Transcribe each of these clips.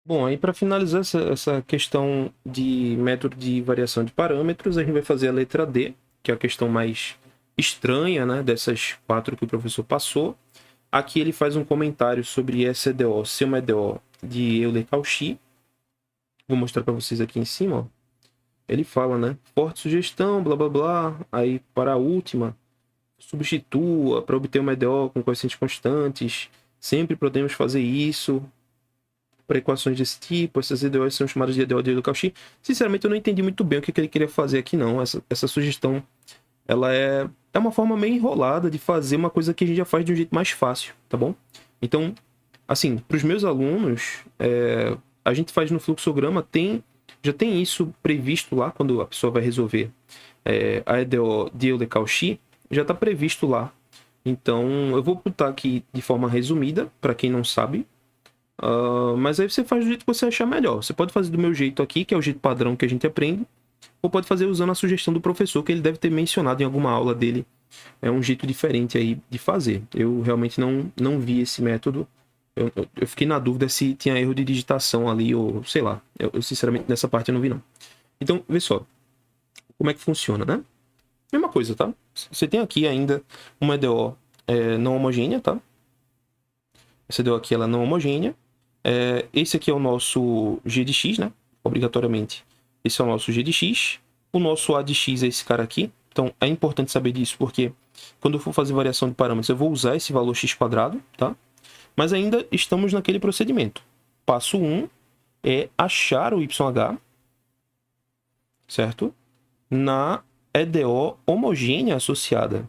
Bom, aí para finalizar essa questão de método de variação de parâmetros, a gente vai fazer a letra D, que é a questão mais estranha, né, dessas quatro que o professor passou. Aqui ele faz um comentário sobre essa EDO ser uma EDO de Euler-Cauchy. Vou mostrar para vocês aqui em cima, ó. Ele fala, né, forte sugestão, blá blá blá. Aí para a última, substitua para obter uma EDO com coeficientes constantes. Sempre podemos fazer isso para equações desse tipo. Essas EDOs são chamadas de EDO de Euler-Cauchy. Sinceramente, eu não entendi muito bem o que ele queria fazer aqui, não. Essa sugestão, ela é uma forma meio enrolada de fazer uma coisa que a gente já faz de um jeito mais fácil, tá bom? Então, assim, para os meus alunos, a gente faz no fluxograma, já tem isso previsto lá, quando a pessoa vai resolver a EDO de Euler-Cauchy, já está previsto lá. Então, eu vou botar aqui de forma resumida, para quem não sabe. Mas aí você faz do jeito que você achar melhor. Você pode fazer do meu jeito aqui, que é o jeito padrão que a gente aprende, ou pode fazer usando a sugestão do professor, que ele deve ter mencionado em alguma aula dele. É um jeito diferente aí de fazer. Eu realmente não vi esse método. Eu fiquei na dúvida se tinha erro de digitação ali, ou sei lá. Eu sinceramente nessa parte eu não vi, não. Então, vê só. Como é que funciona, né? Mesma coisa, tá? Você tem aqui ainda uma EDO não homogênea, tá? Essa EDO aqui ela é não homogênea. Esse aqui é o nosso g de x, né? Obrigatoriamente. Esse é o nosso g de x. O nosso a de x é esse cara aqui. Então, é importante saber disso, porque quando eu for fazer variação de parâmetros, eu vou usar esse valor x², tá? Mas ainda estamos naquele procedimento. Passo 1 é achar o YH, certo? Na EDO homogênea associada,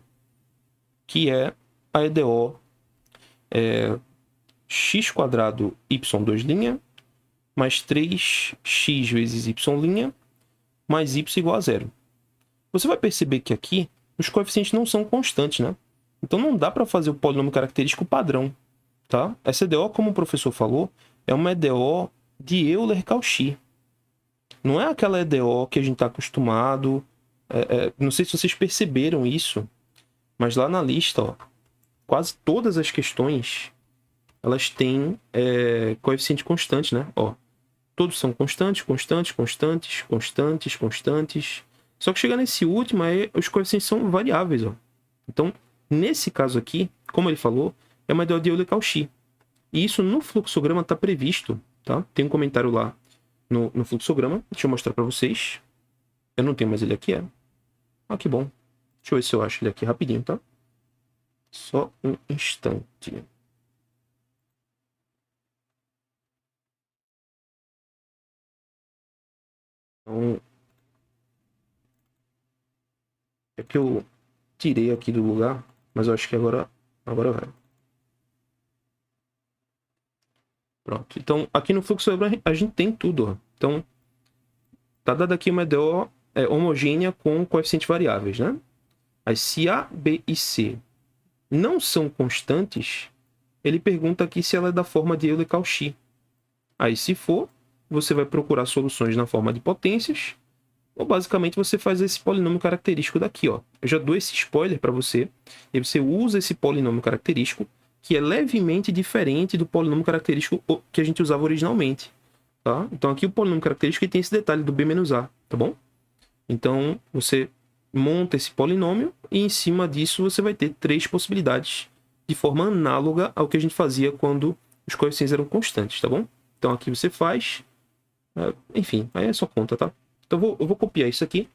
que é a EDO x² y2' mais 3x vezes y' mais y igual a zero. Você vai perceber que aqui os coeficientes não são constantes, né? Então não dá para fazer o polinômio característico padrão, tá? Essa EDO, como o professor falou, é uma EDO de Euler-Cauchy. Não é aquela EDO que a gente está acostumado. Não sei se vocês perceberam isso, mas lá na lista, ó, quase todas as questões elas têm coeficiente constante, né? Ó, todos são constantes, constantes, constantes, constantes, constantes. Só que chega nesse último, aí os coeficientes são variáveis, ó. Então, nesse caso aqui, como ele falou, é uma EDO de Euler-Cauchy. E isso no fluxograma está previsto, tá? Tem um comentário lá no fluxograma. Deixa eu mostrar para vocês. Eu não tenho mais ele aqui, é? Ah, que bom. Deixa eu ver se eu acho ele aqui rapidinho, tá? Só um instante. Então, é que eu tirei aqui do lugar, mas eu acho que agora vai. Pronto. Então, aqui no fluxo a gente tem tudo, ó. Então, tá dado aqui uma EDO homogênea com coeficientes variáveis, né? As se A, B e C não são constantes, ele pergunta aqui se ela é da forma de Euler-Cauchy. Aí, se for, você vai procurar soluções na forma de potências, ou basicamente você faz esse polinômio característico daqui, ó. Eu já dou esse spoiler para você, e você usa esse polinômio característico, que é levemente diferente do polinômio característico que a gente usava originalmente, tá? Então aqui o polinômio característico tem esse detalhe do b menos a, tá bom? Então você monta esse polinômio e em cima disso você vai ter três possibilidades de forma análoga ao que a gente fazia quando os coeficientes eram constantes, tá bom? Então aqui você faz, enfim, aí é só conta, tá? Então eu vou copiar isso aqui.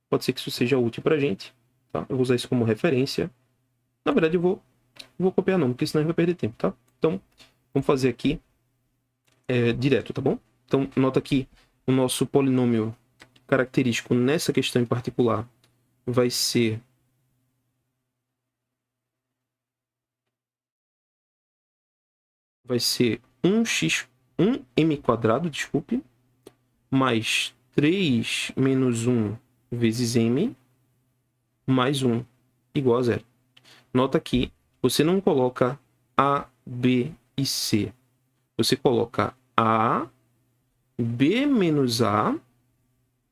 Pode ser que isso seja útil pra gente, tá? Eu vou usar isso como referência. Na verdade, eu vou copiar não, porque senão a gente vai perder tempo, tá? Então, vamos fazer aqui direto, tá bom? Então, nota que o nosso polinômio característico nessa questão em particular vai ser um m quadrado, desculpe, mais 3 menos 1 vezes m mais 1 igual a zero. Nota que você não coloca A, B e C. Você coloca A, B menos A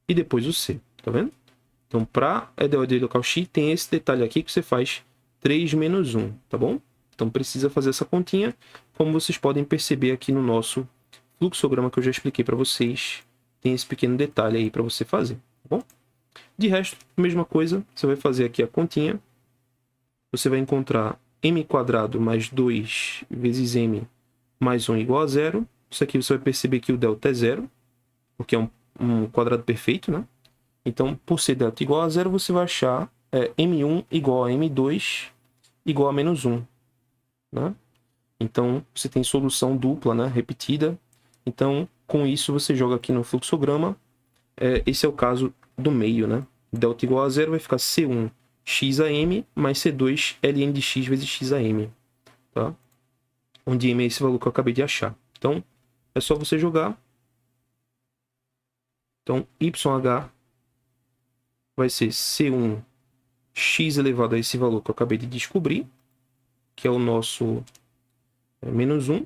e depois o C, tá vendo? Então, para EDO de Euler-Cauchy, tem esse detalhe aqui que você faz 3 menos 1, tá bom? Então, precisa fazer essa continha, como vocês podem perceber aqui no nosso fluxograma que eu já expliquei para vocês, tem esse pequeno detalhe aí para você fazer, tá bom? De resto, mesma coisa, você vai fazer aqui a continha, você vai encontrar m² mais 2 vezes m mais 1 igual a 0. Isso aqui você vai perceber que o delta é 0, porque é um quadrado perfeito, né? Então, por ser delta igual a 0, você vai achar m1 igual a m2 igual a menos 1, né? Então, você tem solução dupla, né? Repetida. Então, com isso, você joga aqui no fluxograma. Esse é o caso do meio, né? Delta igual a 0 vai ficar C1 x a m mais C2 ln de x vezes x a m, tá? Onde m é esse valor que eu acabei de achar. Então, é só você jogar. Então, YH vai ser C1 x elevado a esse valor que eu acabei de descobrir, que é o nosso menos 1,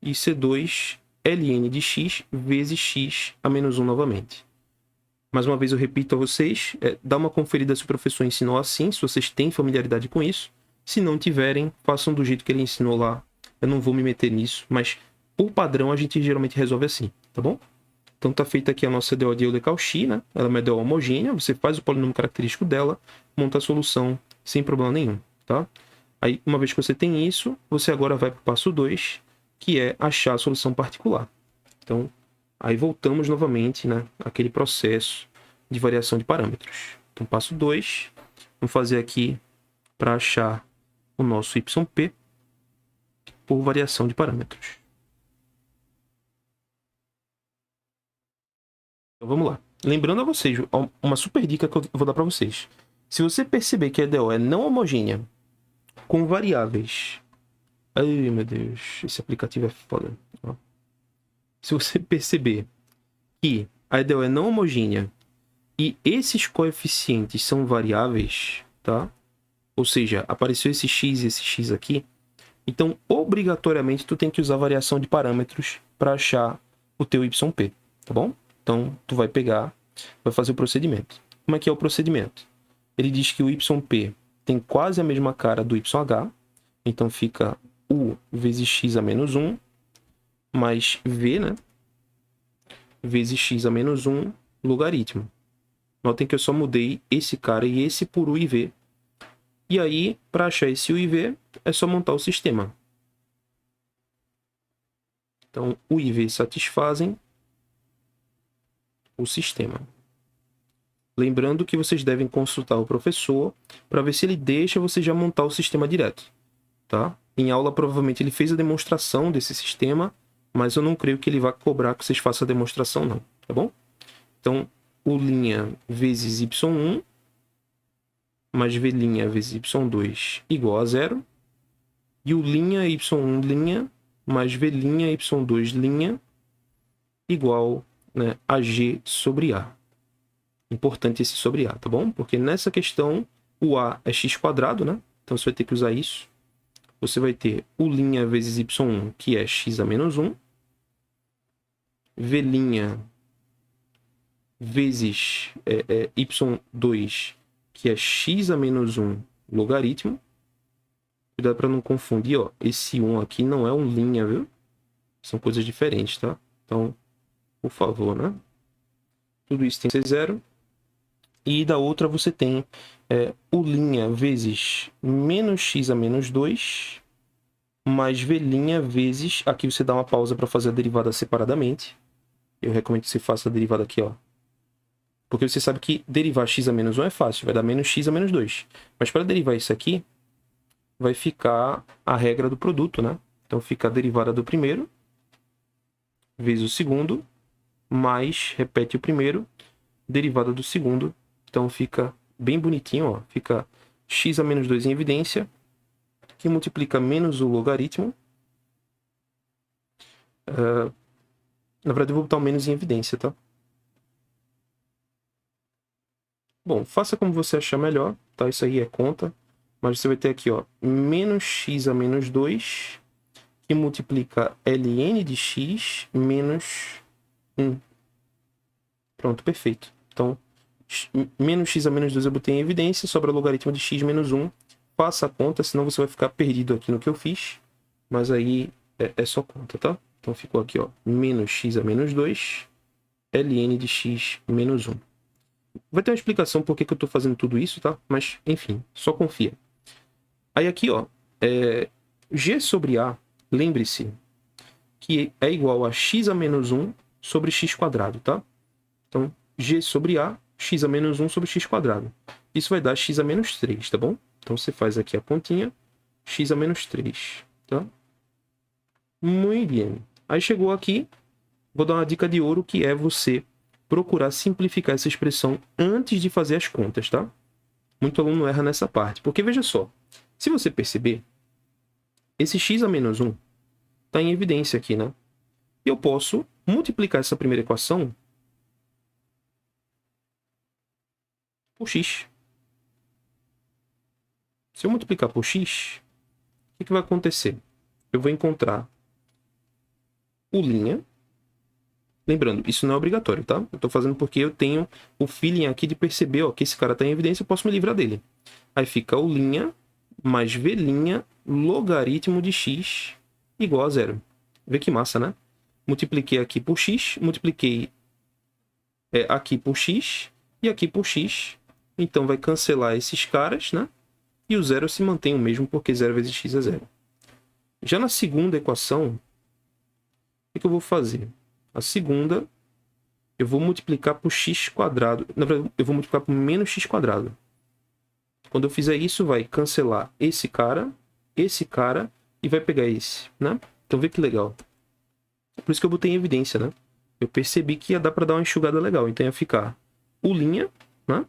e C2 ln de x vezes x a menos 1 novamente. Mais uma vez eu repito a vocês, dá uma conferida se o professor ensinou assim, se vocês têm familiaridade com isso. Se não tiverem, façam do jeito que ele ensinou lá. Eu não vou me meter nisso, mas por padrão a gente geralmente resolve assim, tá bom? Então tá feita aqui a nossa DO de Euler-Cauchy, né? Ela é uma DO homogênea, você faz o polinômio característico dela, monta a solução sem problema nenhum, tá? Aí, uma vez que você tem isso, você agora vai para o passo 2, que é achar a solução particular. Então, aí voltamos novamente, né, àquele processo de variação de parâmetros. Então, passo 2, vamos fazer aqui para achar o nosso YP por variação de parâmetros. Então, vamos lá. Lembrando a vocês, uma super dica que eu vou dar para vocês. Se você perceber que a EDO é não homogênea, com variáveis... Ai, meu Deus, esse aplicativo é foda. Ó. Se você perceber que a EDO é não homogênea e esses coeficientes são variáveis, tá? Ou seja, apareceu esse x e esse x aqui, então obrigatoriamente tu tem que usar variação de parâmetros para achar o teu YP, tá bom? Então tu vai pegar, vai fazer o procedimento. Como é que é o procedimento? Ele diz que o YP tem quase a mesma cara do YH, então fica U vezes x a menos 1, mais V, né? Vezes x a menos 1 logaritmo. Notem que eu só mudei esse cara e esse por U e V. E aí, para achar esse U e V, é só montar o sistema. Então, U e V satisfazem o sistema. Lembrando que vocês devem consultar o professor para ver se ele deixa você já montar o sistema direto, tá? Em aula, provavelmente, ele fez a demonstração desse sistema, mas eu não creio que ele vá cobrar que vocês façam a demonstração, não, tá bom? Então, U' vezes Y1 mais V' vezes Y2 igual a 0. E U' Y1' mais V' Y2' igual, né, a G sobre A. Importante esse sobre A, tá bom? Porque nessa questão, o A é x², né? Então você vai ter que usar isso. Você vai ter U' vezes Y1, que é x a menos 1. V' vezes Y2, que é x a menos 1 logaritmo. Cuidado para não confundir, ó. Esse 1 aqui não é um linha, viu? São coisas diferentes, tá? Então, por favor, né? Tudo isso tem que ser 0. E da outra você tem U' vezes menos x a menos 2, mais V' vezes... Aqui você dá uma pausa para fazer a derivada separadamente. Eu recomendo que você faça a derivada aqui, ó. Porque você sabe que derivar x a menos 1 é fácil, vai dar menos x a menos 2. Mas para derivar isso aqui, vai ficar a regra do produto, né? Então fica a derivada do primeiro, vezes o segundo, mais, repete o primeiro, derivada do segundo. Então fica bem bonitinho, ó. Fica x a menos 2 em evidência, que multiplica menos o logaritmo. Na verdade, eu vou botar o menos em evidência, tá? Bom, faça como você achar melhor, tá? Isso aí é conta. Mas você vai ter aqui, ó, menos x a menos 2, que multiplica ln de x menos 1. Pronto, perfeito. Então, menos x a menos 2 eu botei em evidência, sobra logaritmo de x menos 1. Faça a conta, senão você vai ficar perdido aqui no que eu fiz. Mas aí é só conta, tá? Então, Então ficou aqui, ó, menos x a menos 2, ln de x menos 1. Vai ter uma explicação por que eu estou fazendo tudo isso, tá? Mas, enfim, só confia. Aí aqui, ó, g sobre a, lembre-se, que é igual a x a menos 1 sobre x quadrado, tá? Então, g sobre a, x a menos 1 sobre x quadrado. Isso vai dar x a menos 3, tá bom? Então, você faz aqui a continha, x a menos 3, tá? Muito bem. Aí chegou aqui, vou dar uma dica de ouro, que é você procurar simplificar essa expressão antes de fazer as contas, tá? Muito aluno erra nessa parte. Porque, veja só, se você perceber, esse x a menos 1 está em evidência aqui, né? E eu posso multiplicar essa primeira equação por x. Se eu multiplicar por x, o que vai acontecer? Eu vou encontrar o linha. Lembrando, isso não é obrigatório, tá? Eu estou fazendo porque eu tenho o feeling aqui de perceber, ó, que esse cara está em evidência, eu posso me livrar dele. Aí fica o linha mais v' logaritmo de x igual a 0. Vê que massa, né? Multipliquei aqui por x, multipliquei aqui por x e aqui por x. Então vai cancelar esses caras, né? E o 0 se mantém o mesmo, porque 0 vezes x é 0. Já na segunda equação, o que eu vou fazer? A segunda, eu vou multiplicar por x quadrado. Na verdade, eu vou multiplicar por menos x quadrado. Quando eu fizer isso, vai cancelar esse cara e vai pegar esse, né? Então vê que legal. Por isso que eu botei em evidência, né? Eu percebi que ia dar para dar uma enxugada legal. Então ia ficar o linha, né?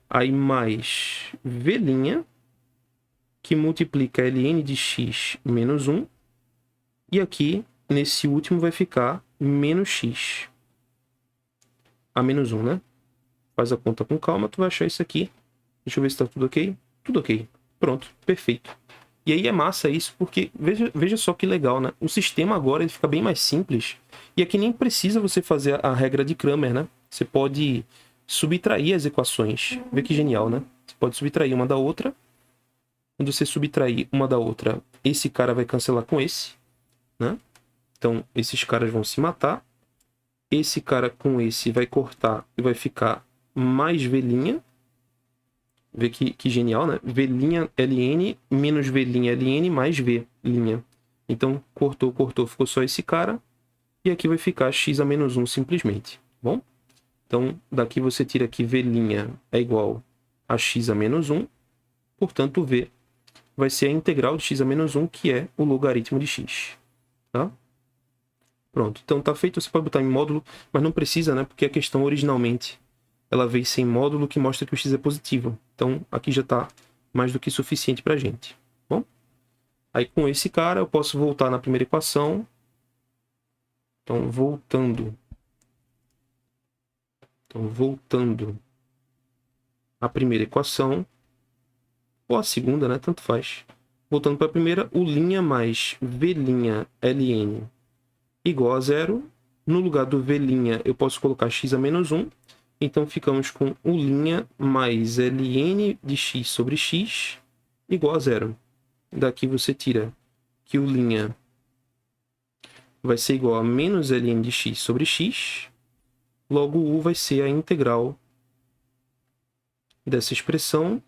Aí mais v', que multiplica ln de x menos 1. E aqui, nesse último, vai ficar menos x a menos 1, né? Faz a conta com calma, tu vai achar isso aqui. Deixa eu ver se tá tudo ok. Tudo ok. Pronto, perfeito. E aí é massa isso, porque veja só que legal, né? O sistema agora ele fica bem mais simples. E aqui nem precisa você fazer a regra de Cramer, né? Você pode subtrair as equações. Vê que genial, né? Você pode subtrair uma da outra. Quando você subtrair uma da outra, esse cara vai cancelar com esse, né? Então, esses caras vão se matar. Esse cara com esse vai cortar e vai ficar mais v'. Vê que genial, né? V' ln menos v' ln mais v'. Então, cortou, ficou só esse cara. E aqui vai ficar x a menos 1 simplesmente. Bom? Então, daqui você tira que v' é igual a x a menos 1. Portanto, v vai ser a integral de x a menos 1, que é o logaritmo de x. Tá? Pronto. Então, tá feito. Você pode botar em módulo, mas não precisa, né? Porque a questão originalmente ela veio sem módulo, que mostra que o x é positivo. Então, aqui já está mais do que suficiente para a gente. Bom? Aí, com esse cara, eu posso voltar na primeira equação. Então, voltando à primeira equação, ou a segunda, né? Tanto faz. Voltando para a primeira, o linha mais v' ln igual a 0. No lugar do v' eu posso colocar x a menos 1. Então, ficamos com o linha mais ln de x sobre x igual a 0. Daqui você tira que o linha vai ser igual a menos ln de x sobre x. Logo, u vai ser a integral dessa expressão.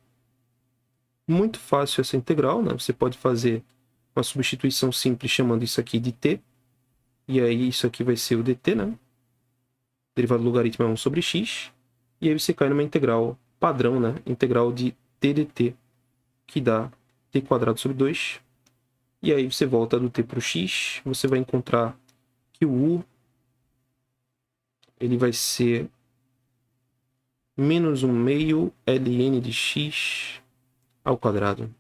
Muito fácil essa integral, né? Você pode fazer uma substituição simples chamando isso aqui de t. E aí, isso aqui vai ser o dt, né? Derivado do logaritmo é 1 sobre x. E aí você cai numa integral padrão, né? Integral de t dt, que dá t quadrado sobre 2. E aí você volta do t para o x. Você vai encontrar que o u ele vai ser menos 1/2 ln de x ao quadrado.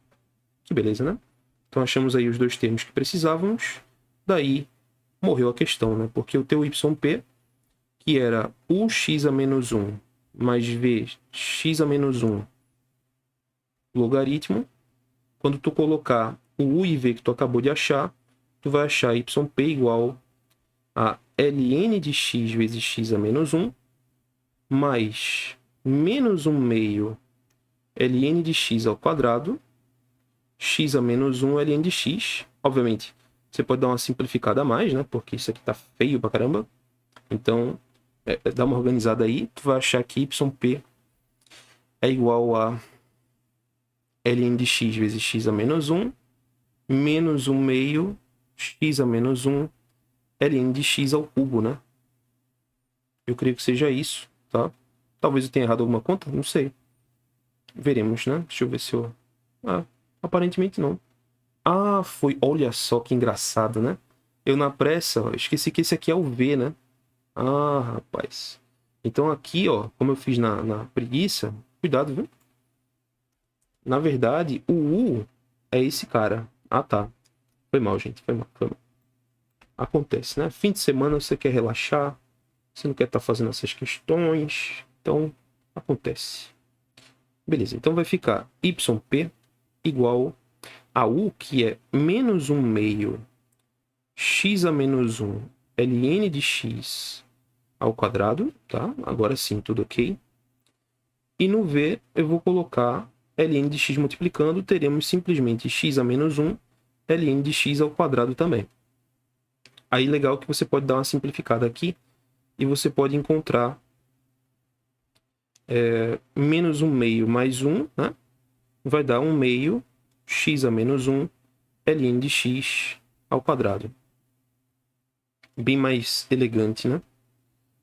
Que beleza, né? Então achamos aí os dois termos que precisávamos. Daí morreu a questão, né? Porque o teu yp, que era ux a menos 1 mais vx a menos 1 logaritmo, quando tu colocar o u e v que tu acabou de achar, tu vai achar yp igual a ln de x vezes x a menos 1 mais menos 1/2 ln de x ao quadrado, x a menos 1 ln de x. Obviamente, Você pode dar uma simplificada a mais, né? Porque isso aqui tá feio pra caramba. Então, dá uma organizada aí. Tu vai achar que YP é igual a ln de x vezes x a menos 1, menos 1 meio, x a menos 1, ln de x ao cubo, né? Eu creio que seja isso, tá? Talvez eu tenha errado alguma conta, não sei. Veremos, né? Deixa eu ver se eu... aparentemente não. Foi. Olha só que engraçado, né? Eu na pressa, ó, esqueci que esse aqui é o V, né? Rapaz. Então aqui, ó, como eu fiz na preguiça, cuidado, viu? Na verdade, o U é esse cara. Tá. Foi mal, gente. Foi mal. Acontece, né? Fim de semana você quer relaxar, você não quer estar fazendo essas questões, então acontece. Beleza, então vai ficar YP igual a U, que é menos 1 meio x a menos 1 ln de x ao quadrado, tá? Agora sim, tudo ok. E no V eu vou colocar ln de x multiplicando, teremos simplesmente x a menos 1 ln de x ao quadrado também. Aí legal que você pode dar uma simplificada aqui e você pode encontrar menos 1 meio mais 1, né? Vai dar 1 meio x a menos 1 ln de x ao quadrado. Bem mais elegante, né?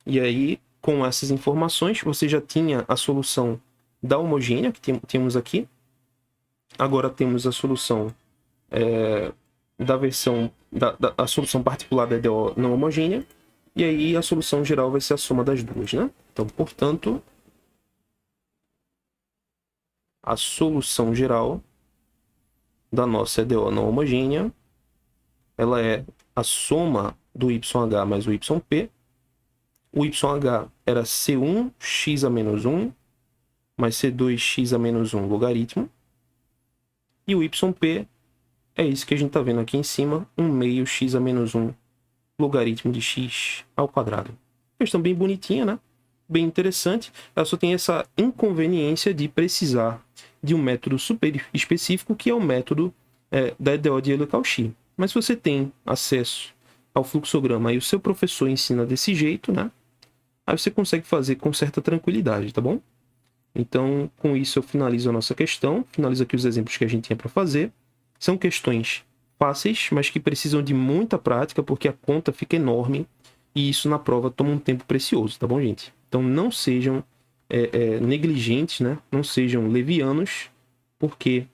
E aí, com essas informações, você já tinha a solução da homogênea, que temos aqui. Agora temos a solução da versão, a solução particular da EDO não homogênea. E aí, a solução geral vai ser a soma das duas, né? Então, portanto, a solução geral da nossa EDO não homogênea, ela é a soma do YH mais o YP. O YH era C1x a menos 1 mais C2x a menos 1 logaritmo. E o YP é isso que a gente está vendo aqui em cima, 1 meio x a menos 1 logaritmo de x ao quadrado. Questão bem bonitinha, né? Bem interessante. Ela só tem essa inconveniência de precisar de um método super específico, que é o método da EDO de Euler-Cauchy. Mas se você tem acesso ao fluxograma e o seu professor ensina desse jeito, né? Aí você consegue fazer com certa tranquilidade, tá bom? Então, com isso eu finalizo a nossa questão, finalizo aqui os exemplos que a gente tinha para fazer. São questões fáceis, mas que precisam de muita prática, porque a conta fica enorme e isso na prova toma um tempo precioso, tá bom, gente? Então não sejam negligentes, né? Não sejam levianos, porque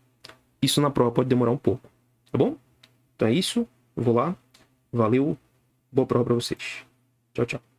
isso na prova pode demorar um pouco, tá bom? Então é isso, eu vou lá, valeu, boa prova para vocês. Tchau, tchau.